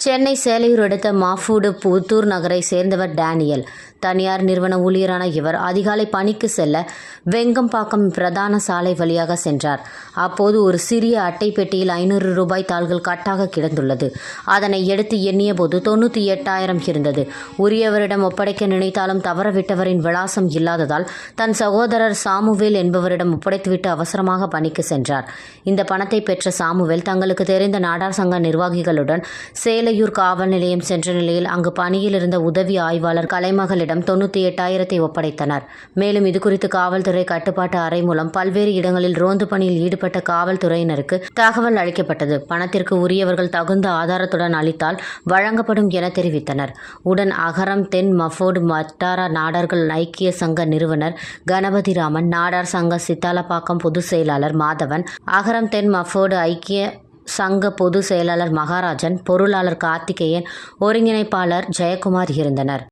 சென்னை சேலையூர் அடுத்த மாஃபூடு புத்தூர் நகரை சேர்ந்தவர் டேனியல். தனியார் நிறுவன ஊழியரான இவர் அதிகாலை பணிக்கு செல்ல வெங்கம்பாக்கம் பிரதான சாலை வழியாக சென்றார். அப்போது ஒரு சிறிய அட்டை பெட்டியில் 500 ரூபாய் தாள்கள் கட்டாக கிடந்துள்ளது. அதனை எடுத்து எண்ணிய போது 98,000 இருந்தது. உரியவரிடம் ஒப்படைக்க நினைத்தாலும் தவறவிட்டவரின் விலாசம் இல்லாததால் தன் சகோதரர் சாமுவேல் என்பவரிடம் ஒப்படைத்துவிட்டு அவசரமாக பணிக்கு சென்றார். இந்த பணத்தை பெற்ற சாமுவேல் தங்களுக்கு தெரிந்த நாடார் சங்க நிர்வாகிகளுடன் சேலையூர் காவல் நிலையம் சென்ற நிலையில் அங்கு பணியில் இருந்த உதவி ஆய்வாளர் கலைமகளிடம் 98,000 ஒப்படைத்தனர். மேலும் இதுகுறித்து காவல்துறை கட்டுப்பாட்டு அறை மூலம் பல்வேறு இடங்களில் ரோந்து பணியில் ஈடுபட்ட காவல்துறையினருக்கு தகவல் அளிக்கப்பட்டது. பணத்திற்கு உரியவர்கள் தகுந்த ஆதாரத்துடன் அளித்தால் வழங்கப்படும் என தெரிவித்தனர். உடன் அகரம் தென் மஃபோடு வட்டார நாடார்கள் ஐக்கிய சங்க நிறுவனர் கணபதிராமன், நாடார் சங்க சித்தாலப்பாக்கம் பொதுச் செயலாளர் மாதவன், அகரம் தென் மஃபோடு ஐக்கிய சங்க பொதுச் செயலாளர் மகாராஜன், பொருளாளர் கார்த்திகேயன், ஒருங்கிணைப்பாளர் ஜெயக்குமார் இருந்தனர்.